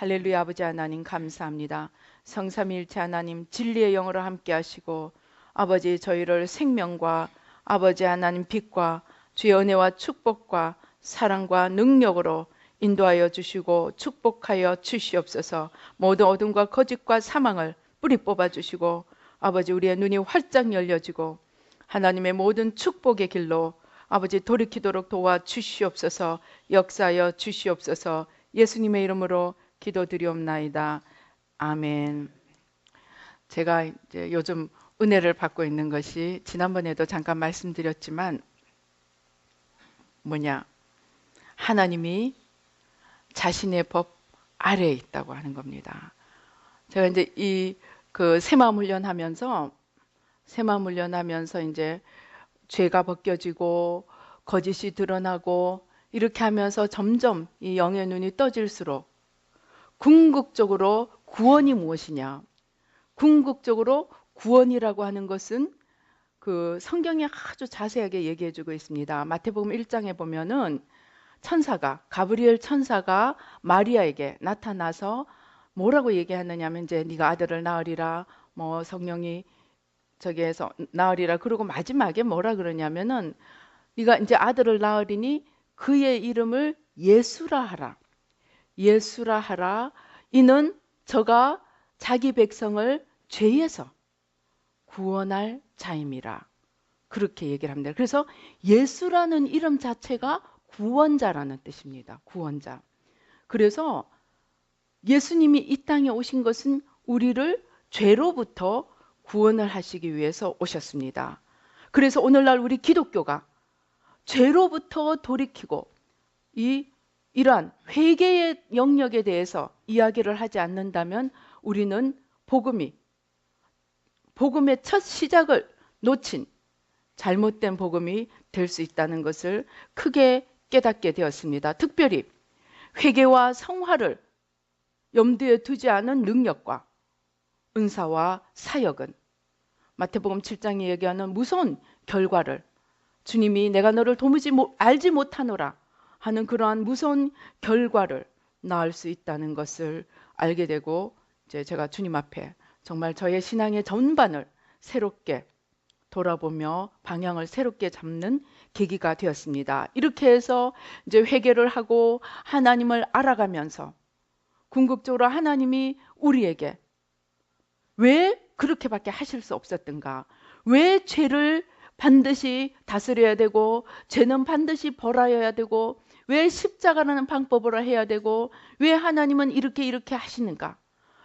할렐루야. 아버지 하나님 감사합니다. 성삼위일체 하나님 진리의 영으로 함께 하시고 아버지 저희를 생명과 아버지 하나님 빛과 주의 은혜와 축복과 사랑과 능력으로 인도하여 주시고 축복하여 주시옵소서. 모든 어둠과 거짓과 사망을 뿌리 뽑아 주시고 아버지 우리의 눈이 활짝 열려지고 하나님의 모든 축복의 길로 아버지 돌이키도록 도와 주시옵소서. 역사하여 주시옵소서. 예수님의 이름으로 기도드리옵나이다. 아멘. 제가 이제 요즘 은혜를 받고 있는 것이 지난번에도 잠깐 말씀드렸지만 하나님이 자신의 법 아래에 있다고 하는 겁니다. 제가 이제 새마음 훈련하면서 이제 죄가 벗겨지고 거짓이 드러나고 이렇게 하면서 점점 이 영의 눈이 떠질수록 궁극적으로 구원이 무엇이냐? 궁극적으로 구원이라고 하는 것은 그 성경에 아주 자세하게 얘기해 주고 있습니다. 마태복음 1장에 보면은 가브리엘 천사가 마리아에게 나타나서 뭐라고 얘기하느냐면 이제 네가 아들을 낳으리라, 뭐 성령이 저기에서 낳으리라. 그리고 마지막에 뭐라 그러냐면은 네가 이제 아들을 낳으리니 그의 이름을 예수라 하라. 예수라 하라. 이는 저가 자기 백성을 죄에서 구원할 자임이라. 그렇게 얘기를 합니다. 그래서 예수라는 이름 자체가 구원자라는 뜻입니다. 구원자. 그래서 예수님이 이 땅에 오신 것은 우리를 죄로부터 구원을 하시기 위해서 오셨습니다. 그래서 오늘날 우리 기독교가 죄로부터 돌이키고 이러한 회개의 영역에 대해서 이야기를 하지 않는다면 우리는 복음의 첫 시작을 놓친 잘못된 복음이 될 수 있다는 것을 크게 깨닫게 되었습니다. 특별히 회개와 성화를 염두에 두지 않은 능력과 은사와 사역은 마태복음 7장에 얘기하는 무서운 결과를 주님이 내가 너를 도무지 알지 못하노라 하는 그러한 무서운 결과를 낳을 수 있다는 것을 알게 되고 이제 제가 주님 앞에 정말 저의 신앙의 전반을 새롭게 돌아보며 방향을 새롭게 잡는 계기가 되었습니다. 이렇게 해서 이제 회개를 하고 하나님을 알아가면서 궁극적으로 하나님이 우리에게 왜 그렇게밖에 하실 수 없었던가? 왜 죄를 반드시 다스려야 되고 죄는 반드시 벌하여야 되고 왜 십자가라는 방법으로 해야 되고 왜 하나님은 이렇게 하시는가?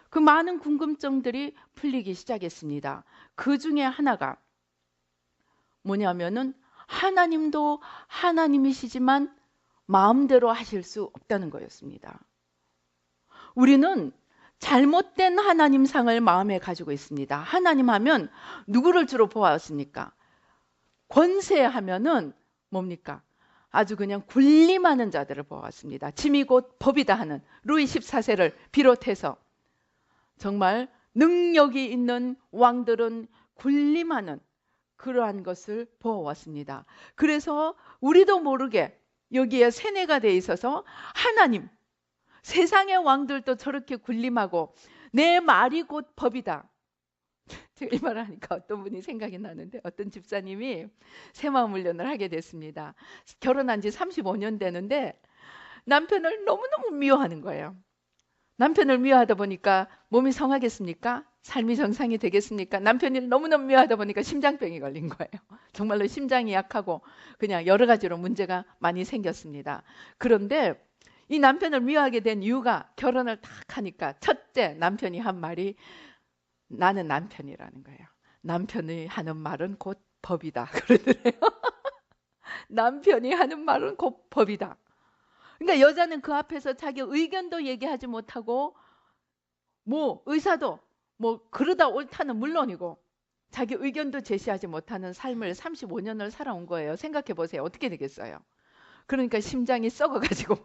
그 많은 궁금증들이 풀리기 시작했습니다. 그 중에 하나가 뭐냐면은 하나님도 하나님이시지만 마음대로 하실 수 없다는 거였습니다. 우리는 잘못된 하나님상을 마음에 가지고 있습니다. 하나님 하면 누구를 주로 보았습니까? 권세하면은 뭡니까? 아주 그냥 군림하는 자들을 보았습니다. 짐이 곧 법이다 하는 루이 14세를 비롯해서 정말 능력이 있는 왕들은 군림하는 그러한 것을 보아왔습니다. 그래서 우리도 모르게 여기에 세뇌가 돼 있어서 하나님, 세상의 왕들도 저렇게 군림하고 내 말이 곧 법이다. 제가 이 말을 하니까 어떤 분이 생각이 나는데 어떤 집사님이 새마음 훈련을 하게 됐습니다. 결혼한 지 35년 되는데 남편을 너무너무 미워하는 거예요. 남편을 미워하다 보니까 몸이 성하겠습니까? 삶이 정상이 되겠습니까? 남편이 너무너무 미워하다 보니까 심장병이 걸린 거예요. 정말로 심장이 약하고 그냥 여러 가지로 문제가 많이 생겼습니다. 그런데 이 남편을 미워하게 된 이유가 결혼을 딱 하니까 첫째 남편이 한 말이 나는 남편이라는 거예요. 남편이 하는 말은 곧 법이다. 그러더래요. 남편이 하는 말은 곧 법이다. 그러니까 여자는 그 앞에서 자기 의견도 얘기하지 못하고 의사도 그러다 옳다는 물론이고 자기 의견도 제시하지 못하는 삶을 35년을 살아온 거예요. 생각해 보세요. 어떻게 되겠어요? 그러니까 심장이 썩어가지고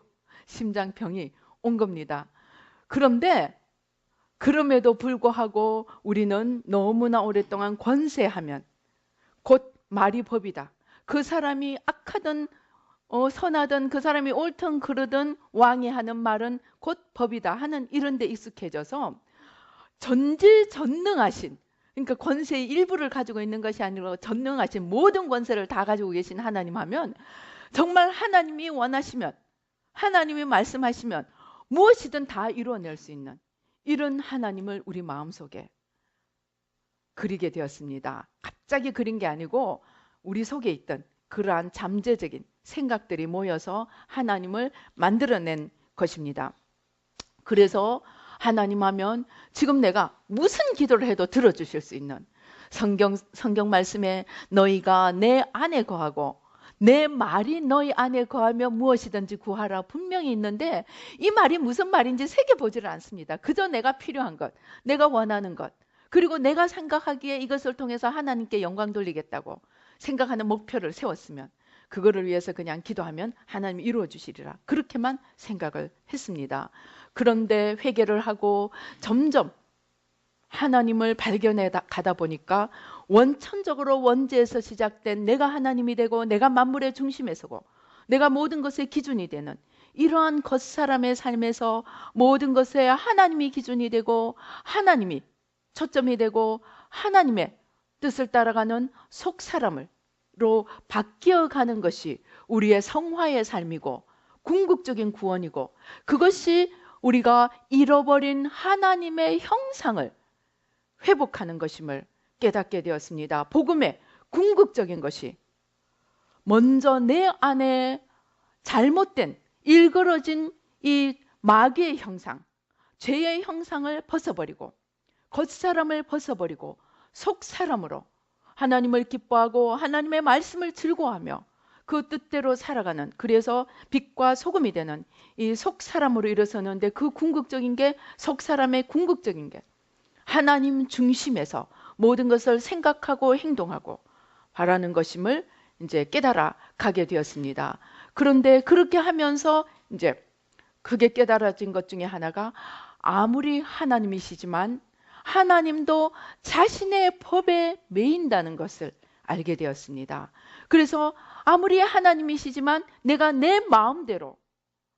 심장병이 온 겁니다. 그런데 그럼에도 불구하고 우리는 너무나 오랫동안 권세하면 곧 말이 법이다. 그 사람이 악하든 선하든 그 사람이 옳든 그르든 왕이 하는 말은 곧 법이다 하는 이런 데 익숙해져서 전지전능하신, 그러니까 권세의 일부를 가지고 있는 것이 아니라 전능하신 모든 권세를 다 가지고 계신 하나님 하면, 정말 하나님이 원하시면, 하나님이 말씀하시면 무엇이든 다 이루어낼 수 있는 이런 하나님을 우리 마음속에 그리게 되었습니다. 갑자기 그린 게 아니고 우리 속에 있던 그러한 잠재적인 생각들이 모여서 하나님을 만들어낸 것입니다. 그래서 하나님 하면 지금 내가 무슨 기도를 해도 들어주실 수 있는, 성경 말씀에 너희가 내 안에 거하고 내 말이 너희 안에 거하며 무엇이든지 구하라 분명히 있는데, 이 말이 무슨 말인지 새겨보지를 않습니다. 그저 내가 필요한 것, 내가 원하는 것, 그리고 내가 생각하기에 이것을 통해서 하나님께 영광 돌리겠다고 생각하는 목표를 세웠으면 그거를 위해서 그냥 기도하면 하나님이 이루어 주시리라, 그렇게만 생각을 했습니다. 그런데 회개를 하고 점점 하나님을 발견해 가다 보니까 원천적으로 원죄에서 시작된 내가 하나님이 되고 내가 만물의 중심에 서고 내가 모든 것의 기준이 되는 이러한 겉사람의 삶에서 모든 것에 하나님이 기준이 되고 하나님이 초점이 되고 하나님의 뜻을 따라가는 속사람으로 바뀌어가는 것이 우리의 성화의 삶이고 궁극적인 구원이고, 그것이 우리가 잃어버린 하나님의 형상을 회복하는 것임을 깨닫게 되었습니다. 복음의 궁극적인 것이 먼저 내 안에 잘못된 일그러진 이 마귀의 형상, 죄의 형상을 벗어버리고 겉사람을 벗어버리고 속사람으로 하나님을 기뻐하고 하나님의 말씀을 즐거워하며 그 뜻대로 살아가는, 그래서 빛과 소금이 되는 이 속사람으로 일어서는데, 그 궁극적인 게, 속사람의 궁극적인 게 하나님 중심에서 모든 것을 생각하고 행동하고 바라는 것임을 이제 깨달아 가게 되었습니다. 그런데 그렇게 하면서 이제 그게 깨달아진 것 중에 하나가, 아무리 하나님이시지만 하나님도 자신의 법에 매인다는 것을 알게 되었습니다. 그래서 아무리 하나님이시지만 내가 내 마음대로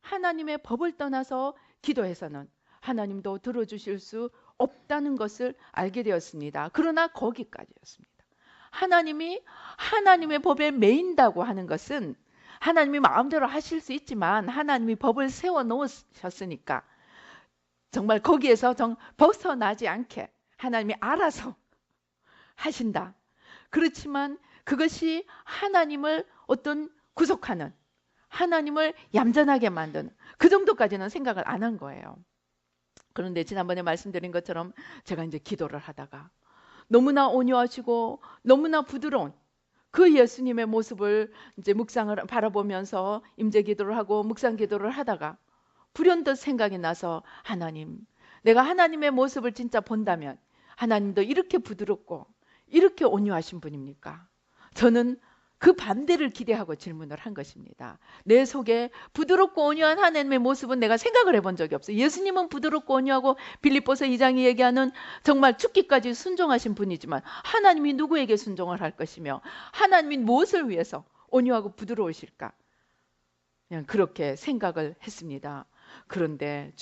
하나님의 법을 떠나서 기도해서는 하나님도 들어주실 수 없다는 것을 알게 되었습니다. 그러나 거기까지였습니다. 하나님이 하나님의 법에 매인다고 하는 것은 하나님이 마음대로 하실 수 있지만 하나님이 법을 세워 놓으셨으니까 정말 거기에서 벗어나지 않게 하나님이 알아서 하신다. 그렇지만 그것이 하나님을 어떤 구속하는, 하나님을 얌전하게 만드는 그 정도까지는 생각을 안 한 거예요. 그런데 지난번에 말씀드린 것처럼 제가 이제 기도를 하다가 너무나 온유하시고 너무나 부드러운 그 예수님의 모습을 이제 묵상을 바라보면서 임재 기도를 하고 묵상 기도를 하다가 불현듯 생각이 나서, 하나님, 내가 하나님의 모습을 진짜 본다면 하나님도 이렇게 부드럽고 이렇게 온유하신 분입니까? 저는 그 반대를 기대하고 질문을 한 것입니다. 내 속에 부드럽고 온유한 하나님의 모습은 내가 생각을 해본 적이 없어요. 예수님은 부드럽고 온유하고 빌립보서 2장이 얘기하는 정말 죽기까지 순종하신 분이지만 하나님이 누구에게 순종을 할 것이며 하나님이 무엇을 위해서 온유하고 부드러우실까? 그냥 그렇게 생각을 했습니다. 그런데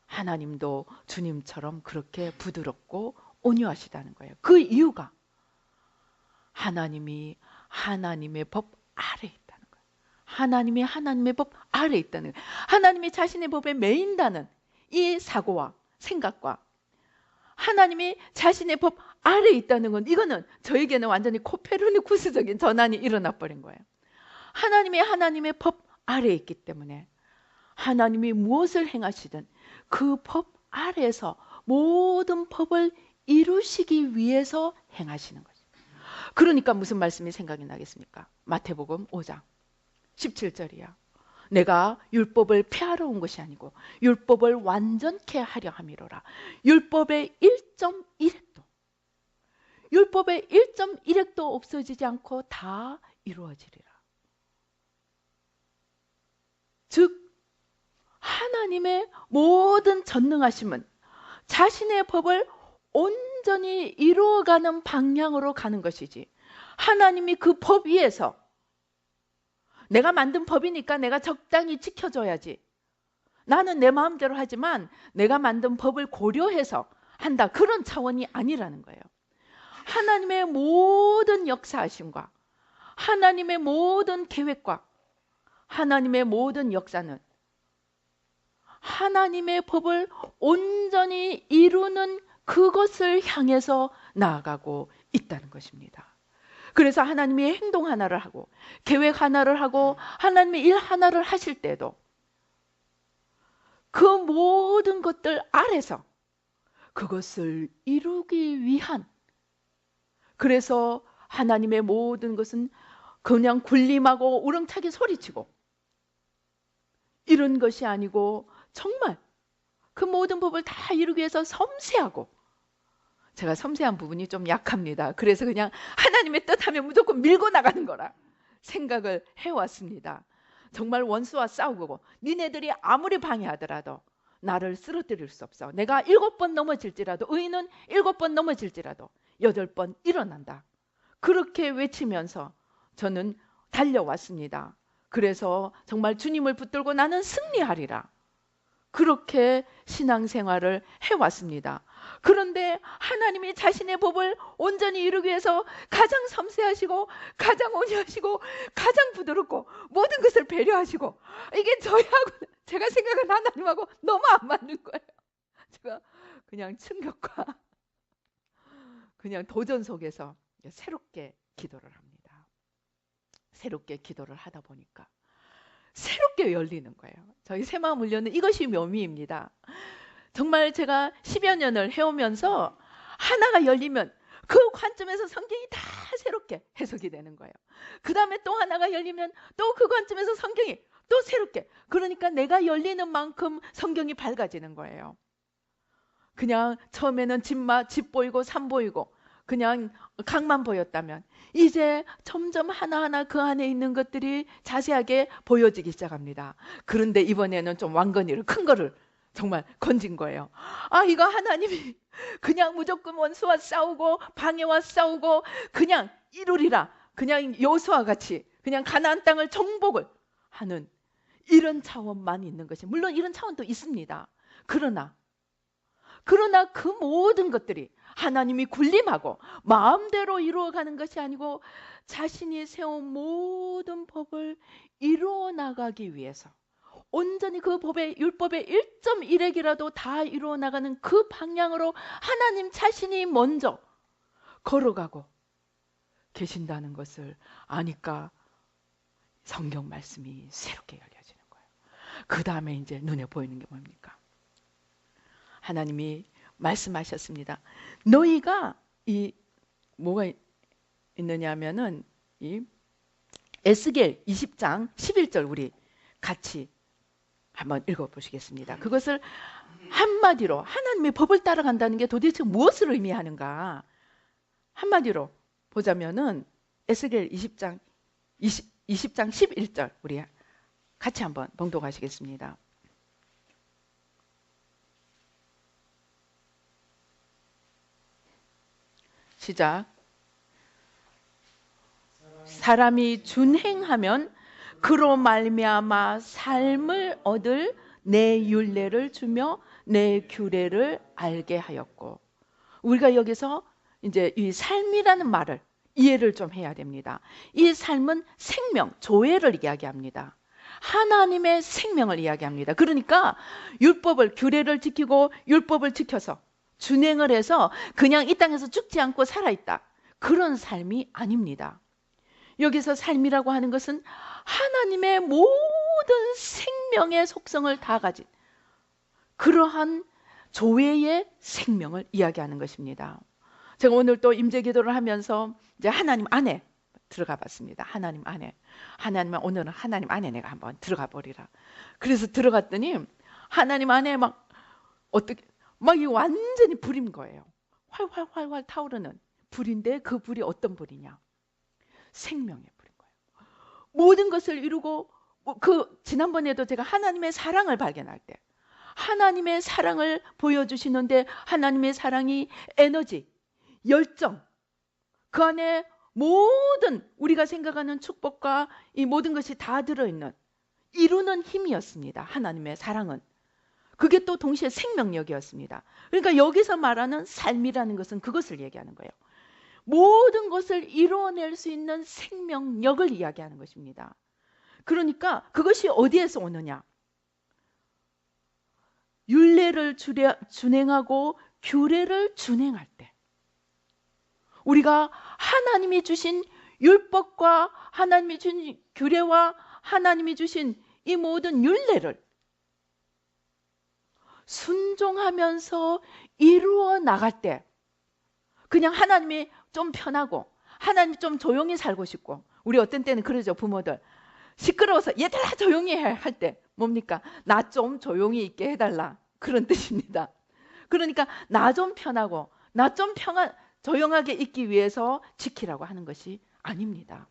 하나님도 주님처럼 그렇게 부드럽고 온유하시다는 거예요. 그 이유가 하나님이 하나님의 법 아래에 있다는 거예요. 하나님이 하나님의 법 아래에 있다는 거예요. 하나님이 자신의 법에 매인다는 이 사고와 생각과 하나님이 자신의 법 아래에 있다는 건, 이거는 저에게는 완전히 코페르니쿠스적인 전환이 일어나 버린 거예요. 하나님이 하나님의 법 아래에 있기 때문에 하나님이 무엇을 행하시든 그 법 아래에서 모든 법을 이루시기 위해서 행하시는 거죠. 그러니까 무슨 말씀이 생각이 나겠습니까? 마태복음 5장 17절이야. 내가 율법을 폐하러 온 것이 아니고 율법을 완전케 하려 함이로라. 율법의 1.1획도, 율법의 1.1획도 없어지지 않고 다 이루어지리라. 즉 하나님의 모든 전능하심은 자신의 법을 온전히 이루어가는 방향으로 가는 것이지, 하나님이 그 법 위에서 내가 만든 법이니까 내가 적당히 지켜줘야지. 나는 내 마음대로 하지만 내가 만든 법을 고려해서 한다. 그런 차원이 아니라는 거예요. 하나님의 모든 역사하심과 하나님의 모든 계획과 하나님의 모든 역사는 하나님의 법을 온전히 이루는 그것을 향해서 나아가고 있다는 것입니다. 그래서 하나님이 행동 하나를 하고 계획 하나를 하고 하나님의 일 하나를 하실 때도 그 모든 것들 아래서 그것을 이루기 위한, 그래서 하나님의 모든 것은 그냥 군림하고 우렁차게 소리치고 이런 것이 아니고 정말 그 모든 법을 다 이루기 위해서 섬세하고, 제가 섬세한 부분이 좀 약합니다. 그래서 그냥 하나님의 뜻하면 무조건 밀고 나가는 거라 생각을 해왔습니다. 정말 원수와 싸우고 니네들이 아무리 방해하더라도 나를 쓰러뜨릴 수 없어. 내가 7번 넘어질지라도, 의인은 7번 넘어질지라도 8번 일어난다. 그렇게 외치면서 저는 달려왔습니다. 그래서 정말 주님을 붙들고 나는 승리하리라. 그렇게 신앙생활을 해왔습니다. 그런데 하나님이 자신의 법을 온전히 이루기 위해서 가장 섬세하시고 가장 온유하시고 가장 부드럽고 모든 것을 배려하시고, 이게 저희하고 제가 생각한 하나님하고 너무 안 맞는 거예요. 제가 그냥 충격과 그냥 도전 속에서 새롭게 기도를 합니다. 새롭게 기도를 하다 보니까 새롭게 열리는 거예요. 저희 새마음 훈련은 이것이 묘미입니다. 정말 제가 10여 년을 해오면서 하나가 열리면 그 관점에서 성경이 다 새롭게 해석이 되는 거예요. 그 다음에 또 하나가 열리면 또 그 관점에서 성경이 또 새롭게, 그러니까 내가 열리는 만큼 성경이 밝아지는 거예요. 그냥 처음에는 집 보이고 산 보이고 그냥 강만 보였다면 이제 점점 하나하나 그 안에 있는 것들이 자세하게 보여지기 시작합니다. 그런데 이번에는 좀 왕건이를, 큰 거를 정말 건진 거예요. 아, 이거 하나님이 그냥 무조건 원수와 싸우고 방해와 싸우고 그냥 이루리라, 그냥 여호수아와 같이 그냥 가나안 땅을 정복을 하는 이런 차원만 있는 것이, 물론 이런 차원도 있습니다. 그러나 그 모든 것들이 하나님이 군림하고 마음대로 이루어가는 것이 아니고 자신이 세운 모든 법을 이루어 나가기 위해서 온전히 그 법의 율법의 1.1핵이라도 다 이루어 나가는 그 방향으로 하나님 자신이 먼저 걸어가고 계신다는 것을 아니까 성경 말씀이 새롭게 열려지는 거예요. 그 다음에 이제 눈에 보이는 게 뭡니까? 하나님이 말씀하셨습니다. 너희가 이 뭐가 있느냐 하면은 이 에스겔 20장 11절 우리 같이 한번 읽어보시겠습니다. 그것을 한마디로 하나님의 법을 따라간다는 게 도대체 무엇을 의미하는가 한마디로 보자면은 에스겔 20장 11절 우리 같이 한번 봉독하시겠습니다. 시작. 사람이 준행하면 그로 말미암아 삶을 얻을 내 율례를 주며 내 규례를 알게 하였고, 우리가 여기서 이제 이 삶이라는 말을 이해를 좀 해야 됩니다. 이 삶은 생명, 조회를 이야기합니다. 하나님의 생명을 이야기합니다. 그러니까 율법을, 규례를 지키고 율법을 지켜서 준행을 해서 그냥 이 땅에서 죽지 않고 살아있다, 그런 삶이 아닙니다. 여기서 삶이라고 하는 것은 하나님의 모든 생명의 속성을 다 가진 그러한 조회의 생명을 이야기하는 것입니다. 제가 오늘 또 임재기도를 하면서 이제 하나님 안에 들어가 봤습니다. 하나님 안에. 하나님은 오늘은 하나님 안에 내가 한번 들어가 버리라. 그래서 들어갔더니 하나님 안에 막 어떻게 막 이 완전히 불인 거예요. 활활활활 타오르는 불인데 그 불이 어떤 불이냐? 생명의 불인 거예요. 모든 것을 이루고, 지난번에도 제가 하나님의 사랑을 발견할 때 하나님의 사랑을 보여주시는데 하나님의 사랑이 에너지, 열정, 그 안에 모든 우리가 생각하는 축복과 이 모든 것이 다 들어있는 이루는 힘이었습니다. 하나님의 사랑은. 그게 또 동시에 생명력이었습니다. 그러니까 여기서 말하는 삶이라는 것은 그것을 얘기하는 거예요. 모든 것을 이루어낼 수 있는 생명력을 이야기하는 것입니다. 그러니까 그것이 어디에서 오느냐? 율례를 준행하고 규례를 준행할 때, 우리가 하나님이 주신 율법과 하나님이 주신 규례와 하나님이 주신 이 모든 율례를 순종하면서 이루어 나갈 때, 그냥 하나님이 좀 편하고 하나님이 좀 조용히 살고 싶고, 우리 어떤 때는 그러죠. 부모들 시끄러워서 얘들아 조용히 해 할 때 뭡니까? 나 좀 조용히 있게 해달라, 그런 뜻입니다. 그러니까 나 좀 편하고 나 좀 조용하게 있기 위해서 지키라고 하는 것이 아닙니다.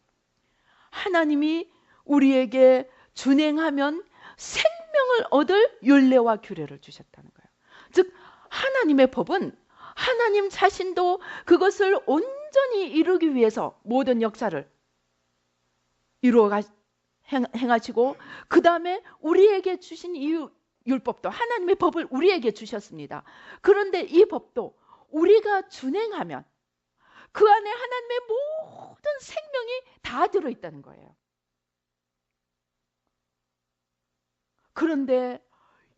하나님이 우리에게 준행하면 생명을 얻을 율례와 규례를 주셨다는 거예요. 즉 하나님의 법은 하나님 자신도 그것을 온전히 이루기 위해서 모든 역사를 행하시고, 그 다음에 우리에게 주신 이 율법도, 하나님의 법을 우리에게 주셨습니다. 그런데 이 법도 우리가 준행하면 그 안에 하나님의 모든 생명이 다 들어있다는 거예요. 그런데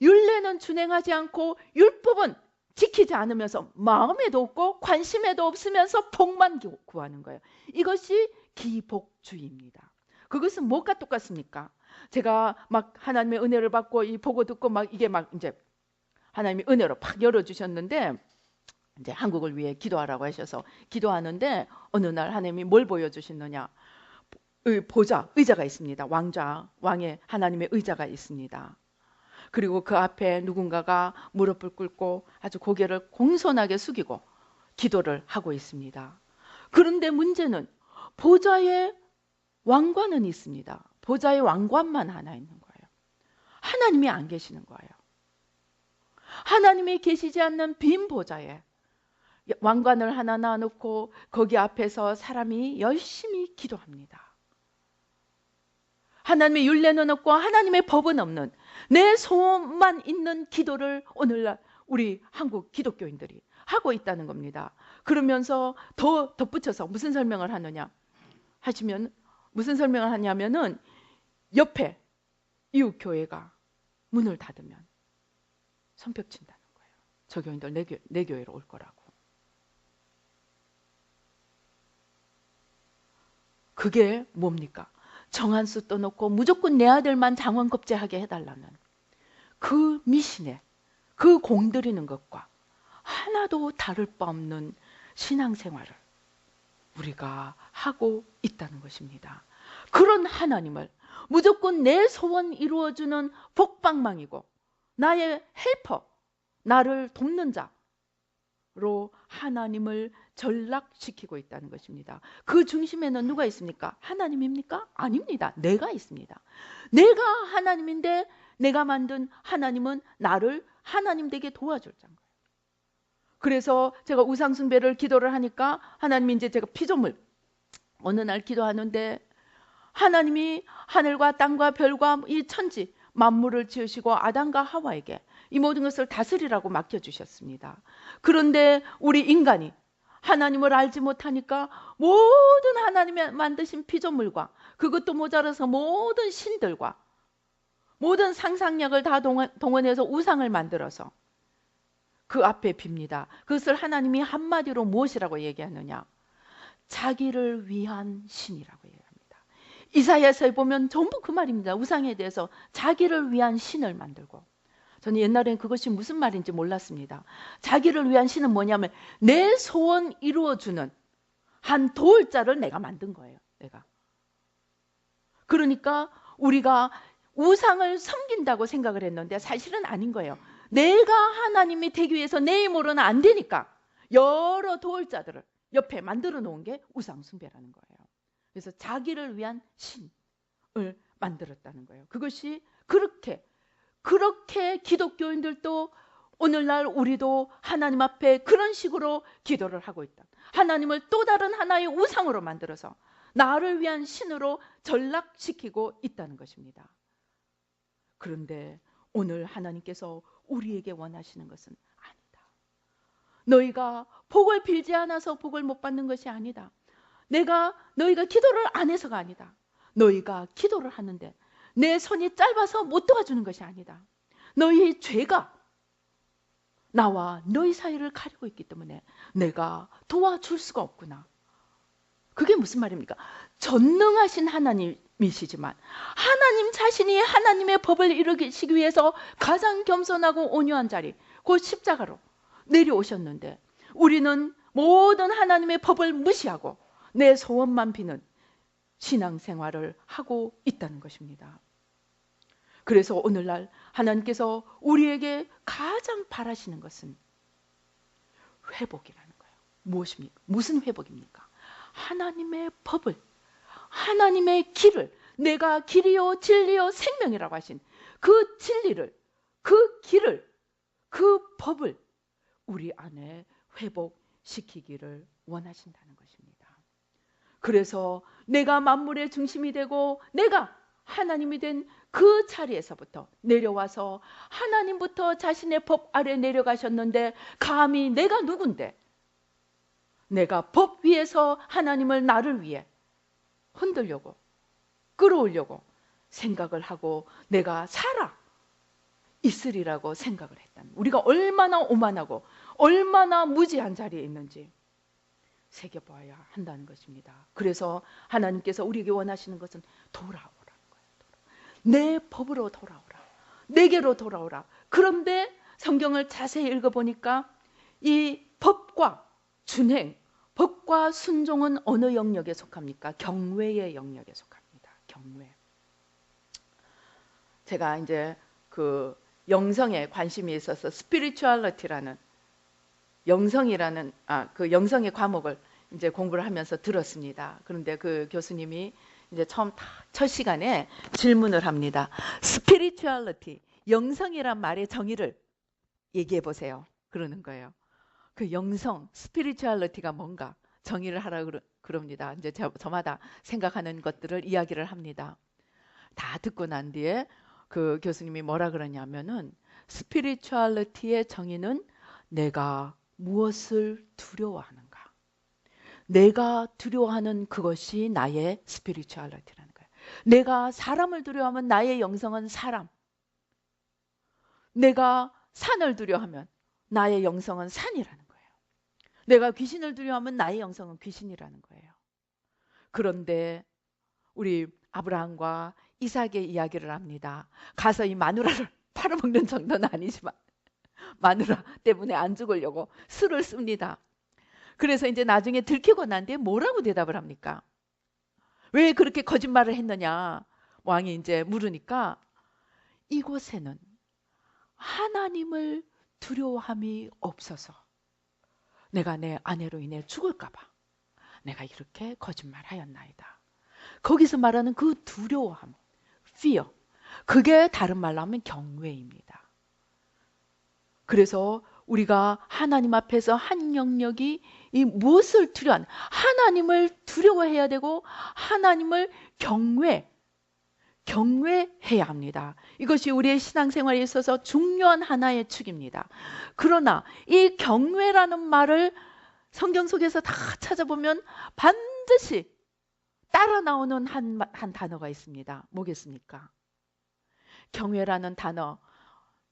율례는 준행하지 않고 율법은 지키지 않으면서 마음에도 없고 관심에도 없으면서 복만 구하는 거예요. 이것이 기복주의입니다. 그것은 뭐가 똑같습니까? 제가 막 하나님의 은혜를 받고 이 보고 듣고 막 이게 막 이제 하나님이 은혜로 팍 열어주셨는데, 이제 한국을 위해 기도하라고 하셔서 기도하는데 어느 날 하나님이 뭘 보여주시느냐? 보좌, 의자가 있습니다. 왕의 하나님의 의자가 있습니다. 그리고 그 앞에 누군가가 무릎을 꿇고 아주 고개를 공손하게 숙이고 기도를 하고 있습니다. 그런데 문제는 보좌에 왕관은 있습니다. 보좌에 왕관만 하나 있는 거예요. 하나님이 안 계시는 거예요. 하나님이 계시지 않는 빈 보좌에 왕관을 하나 놔놓고 거기 앞에서 사람이 열심히 기도합니다. 하나님의 율례는 없고 하나님의 법은 없는 내 소원만 있는 기도를 오늘날 우리 한국 기독교인들이 하고 있다는 겁니다. 그러면서 더 덧붙여서 무슨 설명을 하느냐 하시면, 무슨 설명을 하냐면은 옆에 이웃 교회가 문을 닫으면 손뼉 친다는 거예요. 저 교인들 내 교회로 올 거라고. 그게 뭡니까? 정한수 떠놓고 무조건 내 아들만 장원급제하게 해달라는 그 미신에, 그 공들이는 것과 하나도 다를 바 없는 신앙생활을 우리가 하고 있다는 것입니다. 그런 하나님을 무조건 내 소원 이루어주는 복방망이고 나의 헬퍼, 나를 돕는 자로 하나님을 전락시키고 있다는 것입니다. 그 중심에는 누가 있습니까? 하나님입니까? 아닙니다. 내가 있습니다. 내가 하나님인데 내가 만든 하나님은 나를 하나님 되게 도와줄 자인 거예요. 그래서 제가 우상숭배를 기도를 하니까 하나님이 이제 제가 피조물 어느 날 기도하는데 하나님이 하늘과 땅과 별과 이 천지 만물을 지으시고 아담과 하와에게 이 모든 것을 다스리라고 맡겨주셨습니다. 그런데 우리 인간이 하나님을 알지 못하니까 모든 하나님이 만드신 피조물과 그것도 모자라서 모든 신들과 모든 상상력을 다 동원해서 우상을 만들어서 그 앞에 빕니다. 그것을 하나님이 한마디로 무엇이라고 얘기하느냐? 자기를 위한 신이라고 얘기합니다. 이사야서에 보면 전부 그 말입니다. 우상에 대해서 자기를 위한 신을 만들고, 저는 옛날엔 그것이 무슨 말인지 몰랐습니다. 자기를 위한 신은 뭐냐면 내 소원 이루어주는 한 도울자를 내가 만든 거예요. 내가. 그러니까 우리가 우상을 섬긴다고 생각을 했는데 사실은 아닌 거예요. 내가 하나님이 되기 위해서 내 힘으로는 안 되니까 여러 도울자들을 옆에 만들어 놓은 게 우상 숭배라는 거예요. 그래서 자기를 위한 신을 만들었다는 거예요. 그것이 그렇게 기독교인들도 오늘날 우리도 하나님 앞에 그런 식으로 기도를 하고 있다. 하나님을 또 다른 하나의 우상으로 만들어서 나를 위한 신으로 전락시키고 있다는 것입니다. 그런데 오늘 하나님께서 우리에게 원하시는 것은 아니다. 너희가 복을 빌지 않아서 복을 못 받는 것이 아니다. 너희가 기도를 안 해서가 아니다. 너희가 기도를 하는데 내 손이 짧아서 못 도와주는 것이 아니다. 너희의 죄가 나와 너희 사이를 가리고 있기 때문에 내가 도와줄 수가 없구나. 그게 무슨 말입니까? 전능하신 하나님이시지만 하나님 자신이 하나님의 법을 이루시기 위해서 가장 겸손하고 온유한 자리, 곧 십자가로 내려오셨는데 우리는 모든 하나님의 법을 무시하고 내 소원만 비는 신앙생활을 하고 있다는 것입니다. 그래서 오늘날 하나님께서 우리에게 가장 바라시는 것은 회복이라는 거예요. 무엇입니까? 무슨 회복입니까? 하나님의 법을, 하나님의 길을, 내가 길이요 진리요 생명이라고 하신 그 진리를, 그 길을, 그 법을 우리 안에 회복시키기를 원하신다는 것입니다. 그래서 내가 만물의 중심이 되고 내가 하나님이 된 그 자리에서부터 내려와서 하나님부터 자신의 법 아래 내려가셨는데 감히 내가 누군데 내가 법 위에서 하나님을 나를 위해 흔들려고 끌어오려고 생각을 하고 내가 살아 있으리라고 생각을 했다는, 우리가 얼마나 오만하고 얼마나 무지한 자리에 있는지 새겨봐야 한다는 것입니다. 그래서 하나님께서 우리에게 원하시는 것은 돌아오라는 거예요. 내 법으로 돌아오라. 내게로 돌아오라. 그런데 성경을 자세히 읽어보니까 이 법과 준행, 법과 순종은 어느 영역에 속합니까? 경외의 영역에 속합니다. 경외. 제가 이제 그 영성에 관심이 있어서 스피리추얼리티라는 영성이라는 그 영성의 과목을 이제 공부를 하면서 들었습니다. 그런데 그 교수님이 이제 첫 시간에 질문을 합니다. 스피리추얼리티, 영성이란 말의 정의를 얘기해 보세요. 그러는 거예요. 그 영성, 스피리추얼리티가 뭔가 정의를 하라 그럽니다. 이제 저마다 생각하는 것들을 이야기를 합니다. 다 듣고 난 뒤에 그 교수님이 뭐라 그러냐면은 스피리추얼리티의 정의는 내가 무엇을 두려워하는가. 내가 두려워하는 그것이 나의 스피리추얼리티라는 거예요. 내가 사람을 두려워하면 나의 영성은 사람. 내가 산을 두려워하면 나의 영성은 산이라는 거예요. 내가 귀신을 두려워하면 나의 영성은 귀신이라는 거예요. 그런데 우리 아브라함과 이삭의 이야기를 합니다. 가서 이 마누라를 팔아먹는 정도는 아니지만 마누라 때문에 안 죽으려고 술을 씁니다. 그래서 이제 나중에 들키고 난 뒤에 뭐라고 대답을 합니까? 왜 그렇게 거짓말을 했느냐? 왕이 이제 물으니까 이곳에는 하나님을 두려워함이 없어서 내가 내 아내로 인해 죽을까 봐 내가 이렇게 거짓말하였나이다. 거기서 말하는 그 두려워함, fear, 그게 다른 말로 하면 경외입니다. 그래서 우리가 하나님 앞에서 한 영역이 이 무엇을 두려워하는, 하나님을 두려워해야 되고 하나님을 경외해야 합니다. 이것이 우리의 신앙생활에 있어서 중요한 하나의 축입니다. 그러나 이 경외라는 말을 성경 속에서 다 찾아보면 반드시 따라 나오는 한 단어가 있습니다. 뭐겠습니까? 경외라는 단어,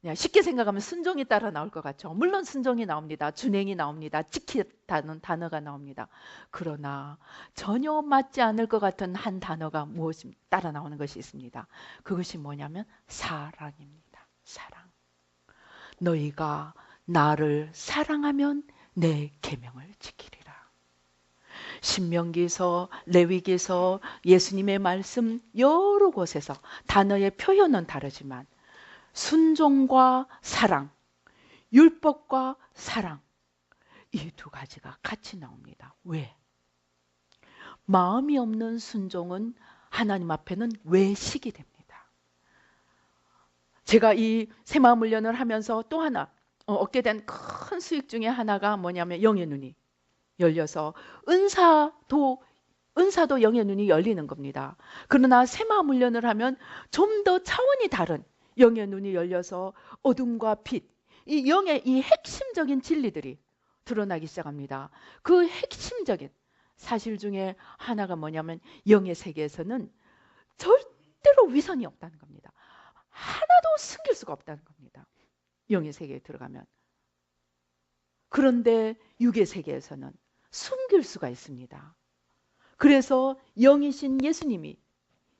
그냥 쉽게 생각하면 순종이 따라 나올 것 같죠. 물론 순종이 나옵니다. 준행이 나옵니다. 지키다는 단어가 나옵니다. 그러나 전혀 맞지 않을 것 같은 한 단어가 무엇이 따라 나오는 것이 있습니다. 그것이 뭐냐면 사랑입니다. 사랑. 너희가 나를 사랑하면 내 계명을 지키리라. 신명기서, 레위기서, 예수님의 말씀 여러 곳에서 단어의 표현은 다르지만 순종과 사랑, 율법과 사랑, 이 두 가지가 같이 나옵니다. 왜? 마음이 없는 순종은 하나님 앞에는 외식이 됩니다. 제가 이 새마음 훈련을 하면서 또 하나 얻게 된 큰 수익 중에 하나가 뭐냐면 영의 눈이 열려서 은사도 영의 눈이 열리는 겁니다. 그러나 세마음 훈련을 하면 좀 더 차원이 다른 영의 눈이 열려서 어둠과 빛, 이 영의 이 핵심적인 진리들이 드러나기 시작합니다. 그 핵심적인 사실 중에 하나가 뭐냐면 영의 세계에서는 절대로 위선이 없다는 겁니다. 하나도 숨길 수가 없다는 겁니다. 영의 세계에 들어가면. 그런데 육의 세계에서는 숨길 수가 있습니다. 그래서 영이신 예수님이,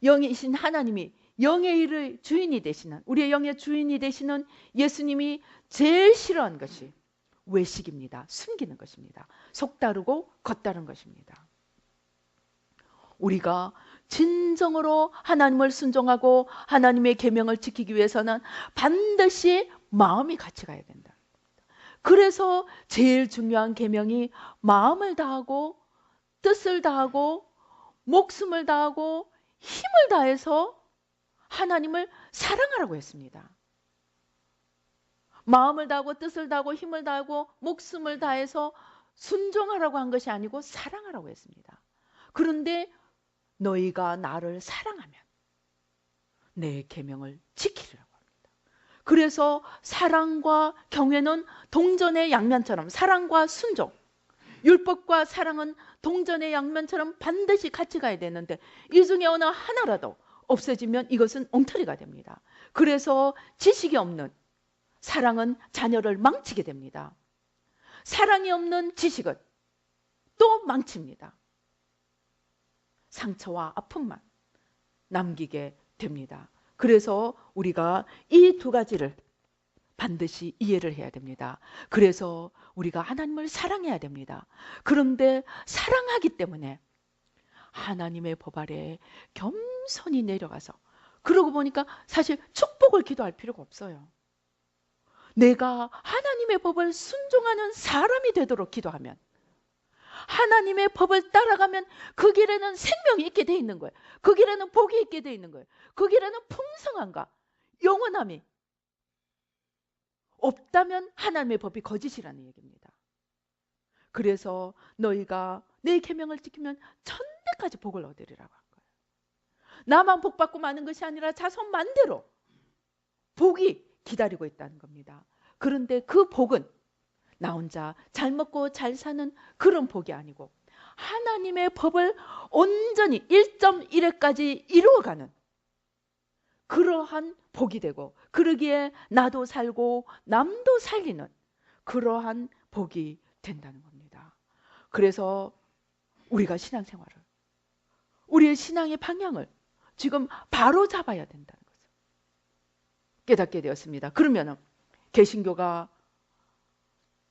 영이신 하나님이, 영의 일의 주인이 되시는, 우리의 영의 주인이 되시는 예수님이 제일 싫어하는 것이 외식입니다. 숨기는 것입니다. 속다르고 겉다른 것입니다. 우리가 진정으로 하나님을 순종하고 하나님의 계명을 지키기 위해서는 반드시 마음이 같이 가야 된다. 그래서 제일 중요한 계명이 마음을 다하고 뜻을 다하고 목숨을 다하고 힘을 다해서 하나님을 사랑하라고 했습니다. 마음을 다하고 뜻을 다하고 힘을 다하고 목숨을 다해서 순종하라고 한 것이 아니고 사랑하라고 했습니다. 그런데 너희가 나를 사랑하면 내 계명을 지키리라고 합니다. 그래서 사랑과 경외는 동전의 양면처럼, 사랑과 순종, 율법과 사랑은 동전의 양면처럼 반드시 같이 가야 되는데 이 중에 어느 하나라도 없어지면 이것은 엉터리가 됩니다. 그래서 지식이 없는 사랑은 자녀를 망치게 됩니다. 사랑이 없는 지식은 또 망칩니다. 상처와 아픔만 남기게 됩니다. 그래서 우리가 이 두 가지를 반드시 이해를 해야 됩니다. 그래서 우리가 하나님을 사랑해야 됩니다. 그런데 사랑하기 때문에 하나님의 법 아래 겸손히 내려가서, 그러고 보니까 사실 축복을 기도할 필요가 없어요. 내가 하나님의 법을 순종하는 사람이 되도록 기도하면, 하나님의 법을 따라가면 그 길에는 생명이 있게 돼 있는 거예요. 그 길에는 복이 있게 돼 있는 거예요. 그 길에는 풍성함과 영원함이 없다면 하나님의 법이 거짓이라는 얘기입니다. 그래서 너희가 내 계명을 지키면 천대까지 복을 얻으리라고 한 거예요. 나만 복받고 마는 것이 아니라 자손 만대로 복이 기다리고 있다는 겁니다. 그런데 그 복은 나 혼자 잘 먹고 잘 사는 그런 복이 아니고 하나님의 법을 온전히 1.1회까지 이루어가는 그러한 복이 되고, 그러기에 나도 살고 남도 살리는 그러한 복이 된다는 겁니다. 그래서 우리가 신앙생활을, 우리의 신앙의 방향을 지금 바로 잡아야 된다는 것을 깨닫게 되었습니다. 그러면 개신교가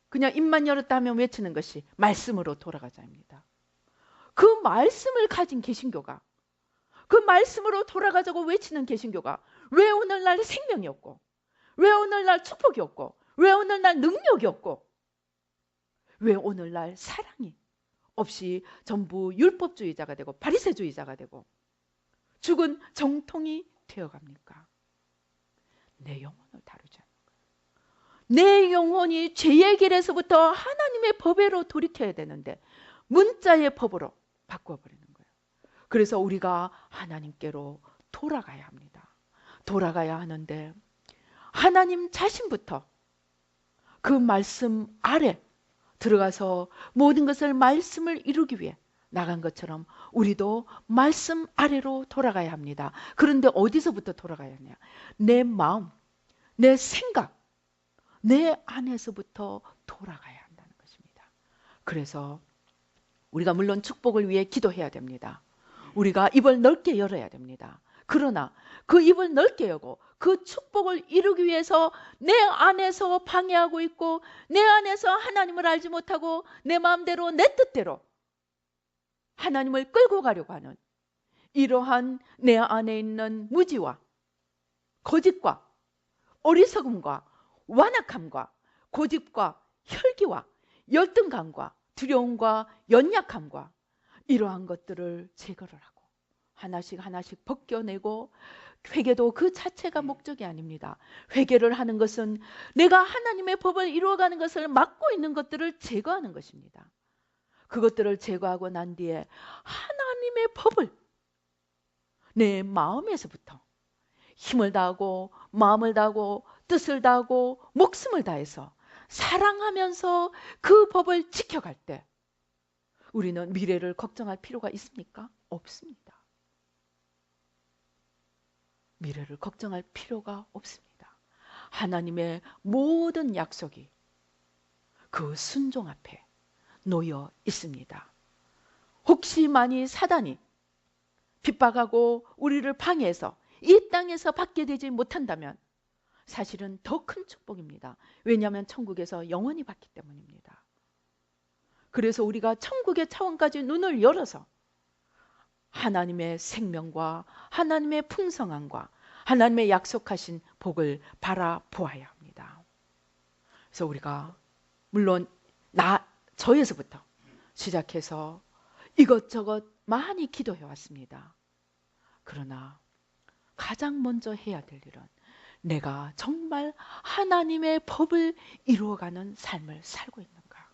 그냥 입만 열었다 하면 외치는 것이 말씀으로 돌아가자입니다. 그 말씀을 가진 개신교가, 그 말씀으로 돌아가자고 외치는 개신교가 왜 오늘날 생명이 없고, 왜 오늘날 축복이 없고, 왜 오늘날 능력이 없고, 왜 오늘날 사랑이 없이 전부 율법주의자가 되고 바리새주의자가 되고 죽은 정통이 되어갑니까? 내 영혼을 다루지 않는 거예요. 내 영혼이 죄의 길에서부터 하나님의 법에로 돌이켜야 되는데 문자의 법으로 바꿔버리는 거예요. 그래서 우리가 하나님께로 돌아가야 합니다. 돌아가야 하는데 하나님 자신부터 그 말씀 아래 들어가서 모든 것을 말씀을 이루기 위해 나간 것처럼 우리도 말씀 아래로 돌아가야 합니다. 그런데 어디서부터 돌아가야 하냐? 내 마음, 내 생각, 내 안에서부터 돌아가야 한다는 것입니다. 그래서 우리가 물론 축복을 위해 기도해야 됩니다. 우리가 입을 넓게 열어야 됩니다. 그러나 그 입을 넓게 열고 그 축복을 이루기 위해서 내 안에서 방해하고 있고 내 안에서 하나님을 알지 못하고 내 마음대로 내 뜻대로 하나님을 끌고 가려고 하는 이러한 내 안에 있는 무지와 거짓과 어리석음과 완악함과 고집과 혈기와 열등감과 두려움과 연약함과 이러한 것들을 제거를 하고 하나씩 하나씩 벗겨내고, 회개도 그 자체가 목적이 아닙니다. 회개를 하는 것은 내가 하나님의 법을 이루어가는 것을 막고 있는 것들을 제거하는 것입니다. 그것들을 제거하고 난 뒤에 하나님의 법을 내 마음에서부터 힘을 다하고 마음을 다하고 뜻을 다하고 목숨을 다해서 사랑하면서 그 법을 지켜갈 때 우리는 미래를 걱정할 필요가 있습니까? 없습니다. 미래를 걱정할 필요가 없습니다. 하나님의 모든 약속이 그 순종 앞에 놓여 있습니다. 혹시 만일 사단이 핍박하고 우리를 방해해서 이 땅에서 받게 되지 못한다면 사실은 더 큰 축복입니다. 왜냐하면 천국에서 영원히 받기 때문입니다. 그래서 우리가 천국의 차원까지 눈을 열어서 하나님의 생명과 하나님의 풍성함과 하나님의 약속하신 복을 바라보아야 합니다. 그래서 우리가 물론 저에서부터 시작해서 이것저것 많이 기도해 왔습니다. 그러나 가장 먼저 해야 될 일은 내가 정말 하나님의 법을 이루어가는 삶을 살고 있는가?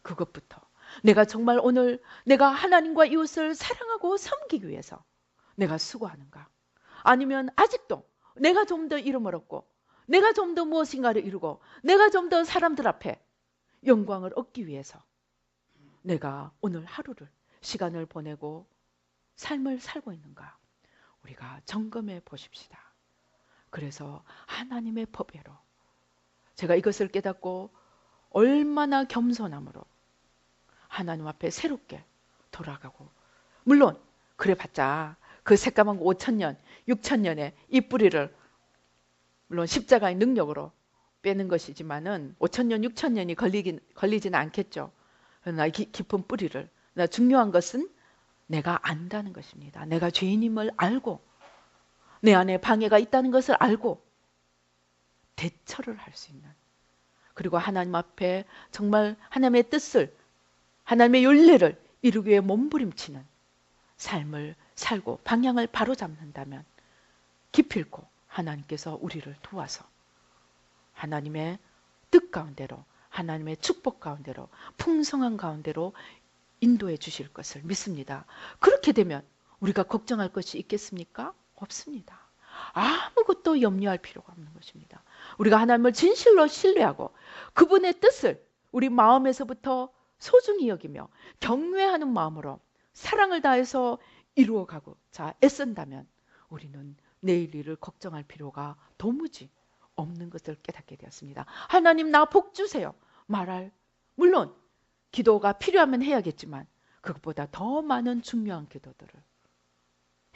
그것부터 내가 정말 오늘 내가 하나님과 이웃을 사랑하고 섬기기 위해서 내가 수고하는가? 아니면 아직도 내가 좀 더 이름을 얻고 내가 좀 더 무엇인가를 이루고 내가 좀 더 사람들 앞에 영광을 얻기 위해서 내가 오늘 하루를 시간을 보내고 삶을 살고 있는가? 우리가 점검해 보십시다. 그래서 하나님의 법외로 제가 이것을 깨닫고 얼마나 겸손함으로 하나님 앞에 새롭게 돌아가고, 물론 그래봤자 그 새까만 5,000년, 6,000년의 이 뿌리를 물론 십자가의 능력으로 빼는 것이지만은 5,000년, 6,000년이 걸리지는 않겠죠. 그러나 깊은 뿌리를, 중요한 것은 내가 안다는 것입니다. 내가 죄인임을 알고 내 안에 방해가 있다는 것을 알고 대처를 할 수 있는, 그리고 하나님 앞에 정말 하나님의 뜻을, 하나님의 윤례를 이루기 위해 몸부림치는 삶을 살고 방향을 바로잡는다면 기필코 하나님께서 우리를 도와서 하나님의 뜻 가운데로, 하나님의 축복 가운데로, 풍성한 가운데로 인도해 주실 것을 믿습니다. 그렇게 되면 우리가 걱정할 것이 있겠습니까? 없습니다. 아무것도 염려할 필요가 없는 것입니다. 우리가 하나님을 진실로 신뢰하고 그분의 뜻을 우리 마음에서부터 소중히 여기며 경외하는 마음으로 사랑을 다해서 이루어가고자 애쓴다면 우리는 내일 일을 걱정할 필요가 도무지 없는 것을 깨닫게 되었습니다. 하나님 나 복 주세요 말할, 물론 기도가 필요하면 해야겠지만 그것보다 더 많은 중요한 기도들을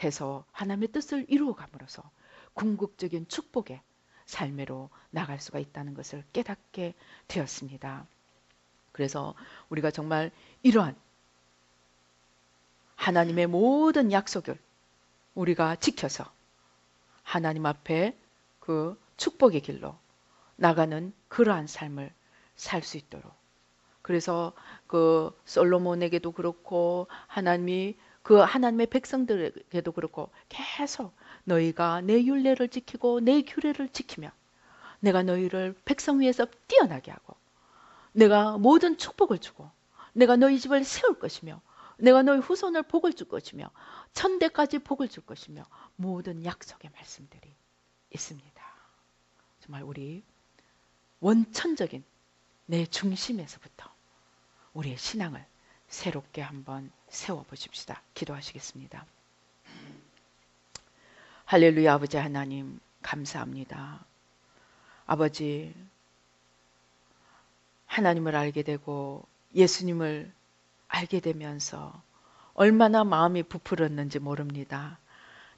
해서 하나님의 뜻을 이루어감으로써 궁극적인 축복의 삶으로 나갈 수가 있다는 것을 깨닫게 되었습니다. 그래서 우리가 정말 이러한 하나님의 모든 약속을 우리가 지켜서 하나님 앞에 그 축복의 길로 나가는 그러한 삶을 살 수 있도록, 그래서 그 솔로몬에게도 그렇고 하나님이 그 하나님의 백성들에게도 그렇고 계속 너희가 내 율례를 지키고 내 규례를 지키며 내가 너희를 백성 위에서 뛰어나게 하고 내가 모든 축복을 주고 내가 너희 집을 세울 것이며 내가 너희 후손을 복을 줄 것이며 천대까지 복을 줄 것이며 모든 약속의 말씀들이 있습니다. 정말 우리 원천적인 내 중심에서부터 우리의 신앙을 새롭게 한번 세워보십시다. 기도하시겠습니다. 할렐루야. 아버지 하나님 감사합니다. 아버지, 하나님을 알게 되고 예수님을 알게 되면서 얼마나 마음이 부풀었는지 모릅니다.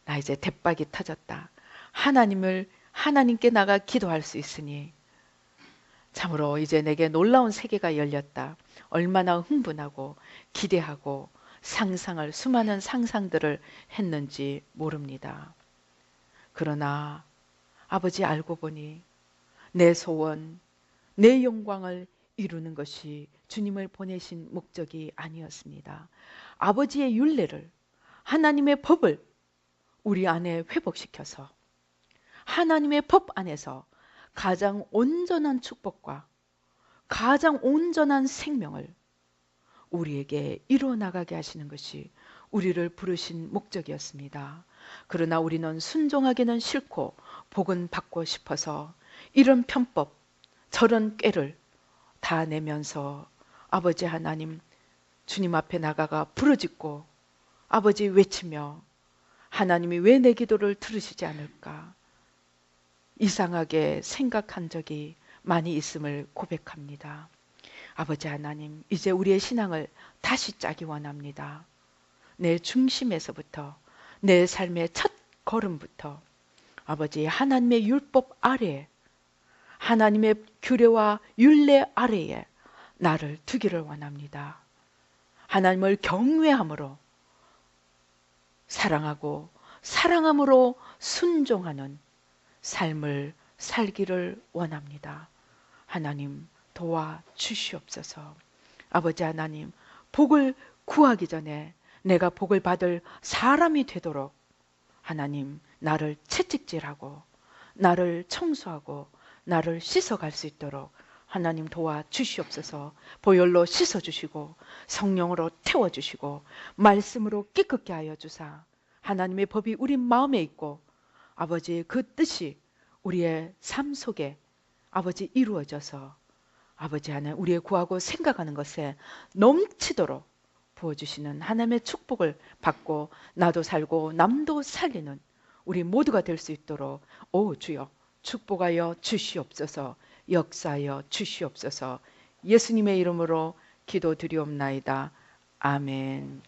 나 이제 대박이 터졌다. 하나님께 나가 기도할 수 있으니 참으로 이제 내게 놀라운 세계가 열렸다. 얼마나 흥분하고 기대하고 수많은 상상들을 했는지 모릅니다. 그러나 아버지, 알고 보니 내 소원, 내 영광을 이루는 것이 주님을 보내신 목적이 아니었습니다. 아버지의 율례를, 하나님의 법을 우리 안에 회복시켜서 하나님의 법 안에서 가장 온전한 축복과 가장 온전한 생명을 우리에게 이루어나가게 하시는 것이 우리를 부르신 목적이었습니다. 그러나 우리는 순종하기는 싫고 복은 받고 싶어서 이런 편법, 저런 꾀를 다 내면서 아버지 하나님 주님 앞에 나가가 부르짖고 아버지 외치며 하나님이 왜 내 기도를 들으시지 않을까 이상하게 생각한 적이 많이 있음을 고백합니다. 아버지 하나님, 이제 우리의 신앙을 다시 짜기 원합니다. 내 중심에서부터 내 삶의 첫 걸음부터 아버지 하나님의 율법 아래 하나님의 규례와 율례 아래에 나를 두기를 원합니다. 하나님을 경외함으로 사랑하고 사랑함으로 순종하는 삶을 살기를 원합니다. 하나님 도와주시옵소서. 아버지 하나님, 복을 구하기 전에 내가 복을 받을 사람이 되도록 하나님 나를 채찍질하고 나를 청소하고 나를 씻어갈 수 있도록 하나님 도와주시옵소서. 보혈로 씻어주시고 성령으로 태워주시고 말씀으로 깨끗게 하여 주사 하나님의 법이 우리 마음에 있고 아버지의 그 뜻이 우리의 삶 속에 아버지 이루어져서 아버지 하나님 우리의 구하고 생각하는 것에 넘치도록 부어주시는 하나님의 축복을 받고 나도 살고 남도 살리는 우리 모두가 될 수 있도록 오 주여 축복하여 주시옵소서. 역사하여 주시옵소서. 예수님의 이름으로 기도드리옵나이다. 아멘.